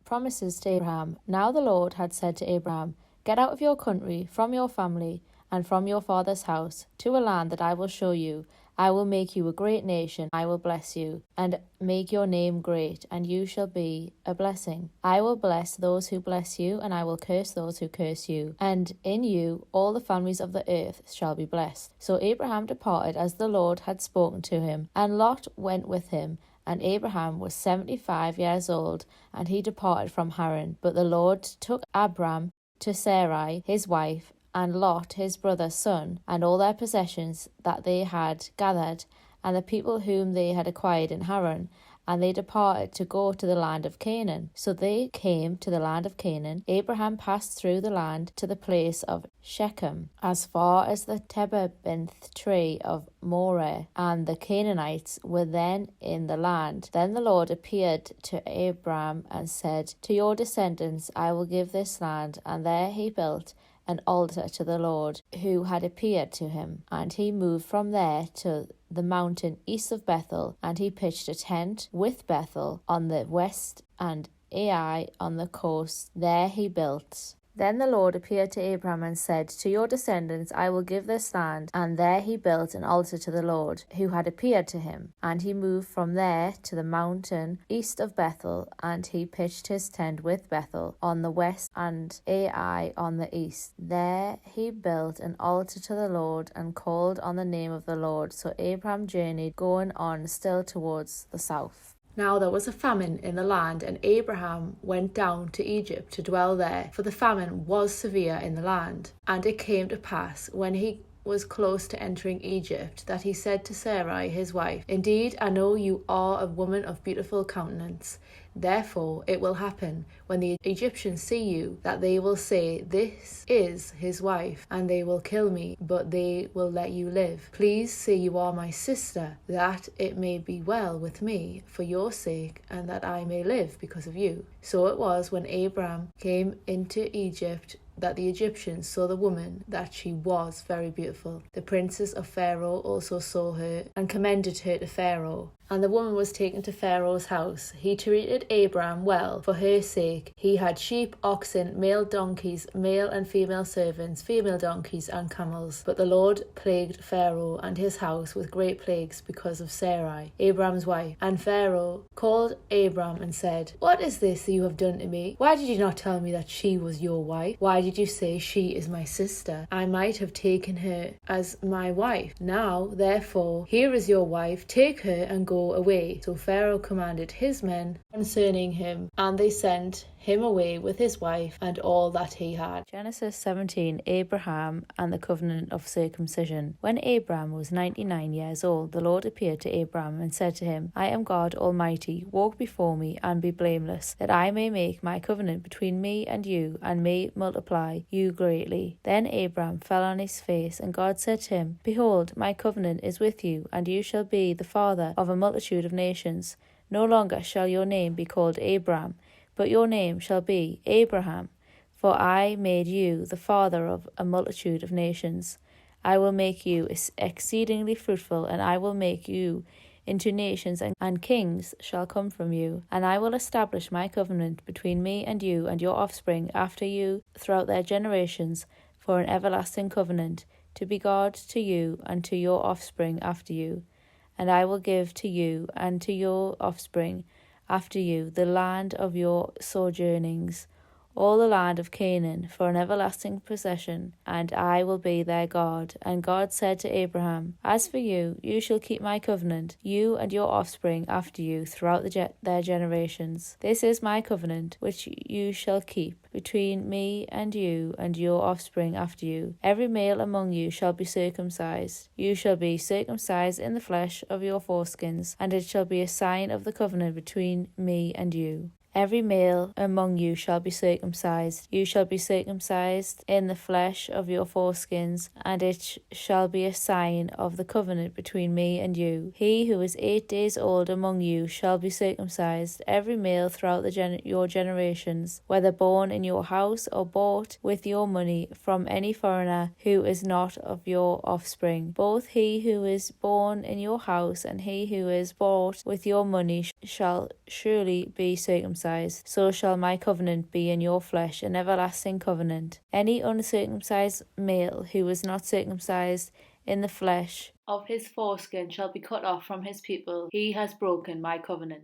promises to Abraham. Now the Lord had said to Abraham, "Get out of your country, from your family, and from your father's house, to a land that I will show you. I will make you a great nation. I will bless you, and make your name great, and you shall be a blessing. I will bless those who bless you, and I will curse those who curse you. And in you all the families of the earth shall be blessed." So Abraham departed as the Lord had spoken to him, and Lot went with him. And Abraham was 75 years old, and he departed from Haran. But the Lord took Abram to Sarai his wife, and Lot his brother's son, and all their possessions that they had gathered, and the people whom they had acquired in Haran, and they departed to go to the land of Canaan. So they came to the land of Canaan. Abraham passed through the land to the place of Shechem, as far as the terebinth tree of Moreh, and the Canaanites were then in the land. Then the Lord appeared to Abram and said, "To your descendants I will give this land." And there he built an altar to the Lord, who had appeared to him. And he moved from there to the mountain east of Bethel, and he pitched a tent with Bethel on the west and Ai on the coast. There he built. Then the Lord appeared to Abraham and said, "To your descendants I will give this land." And there he built an altar to the Lord, who had appeared to him. And he moved from there to the mountain east of Bethel, and he pitched his tent with Bethel on the west and Ai on the east. There he built an altar to the Lord and called on the name of the Lord. So Abraham journeyed, going on still towards the south. Now there was a famine in the land, and Abraham went down to Egypt to dwell there, for the famine was severe in the land. And it came to pass, when he was close to entering Egypt, that he said to Sarai his wife, "Indeed, I know you are a woman of beautiful countenance. Therefore it will happen, when the Egyptians see you, that they will say, 'This is his wife,' and they will kill me, but they will let you live. Please say you are my sister, that it may be well with me for your sake, and that I may live because of you." So it was, when Abram came into Egypt, that the Egyptians saw the woman, that she was very beautiful. The princes of Pharaoh also saw her, and commended her to Pharaoh. And the woman was taken to Pharaoh's house. He treated Abram well for her sake. He had sheep, oxen, male donkeys, male and female servants, female donkeys and camels. But the Lord plagued Pharaoh and his house with great plagues because of Sarai, Abram's wife. And Pharaoh called Abram and said, "What is this that you have done to me? Why did you not tell me that she was your wife? Why did you say she is my sister? I might have taken her as my wife. Now, therefore, here is your wife. Take her and go away." So Pharaoh commanded his men concerning him, and they sent him away with his wife and all that he had. Genesis 17. Abraham and the covenant of circumcision. When Abram was 99 years old, the Lord appeared to Abram and said to him, "I am God Almighty. Walk before me and be blameless, that I may make my covenant between me and you, and may multiply you greatly." Then Abram fell on his face, and God said to him, "Behold, my covenant is with you, and you shall be the father of a multitude of nations. No longer shall your name be called Abram, but your name shall be Abraham, for I made you the father of a multitude of nations. I will make you exceedingly fruitful, and I will make you into nations, and kings shall come from you. And I will establish my covenant between me and you and your offspring after you throughout their generations, for an everlasting covenant, to be God to you and to your offspring after you. And I will give to you and to your offspring after you the land of your sojournings, all the land of Canaan, for an everlasting possession, and I will be their God. And God said to Abraham, "As for you, you shall keep my covenant, you and your offspring after you throughout their generations. This is my covenant, which you shall keep between me and you and your offspring after you. Every male among you shall be circumcised. You shall be circumcised in the flesh of your foreskins, and it shall be a sign of the covenant between me and you. Every male among you shall be circumcised. You shall be circumcised in the flesh of your foreskins, and it shall be a sign of the covenant between me and you. He who is 8 days old among you shall be circumcised, every male throughout your generations, whether born in your house or bought with your money from any foreigner who is not of your offspring. Both he who is born in your house and he who is bought with your money shall surely be circumcised. uncircumcised, so shall my covenant be in your flesh, an everlasting covenant. Any uncircumcised male who is not circumcised in the flesh of his foreskin shall be cut off from his people. He has broken my covenant.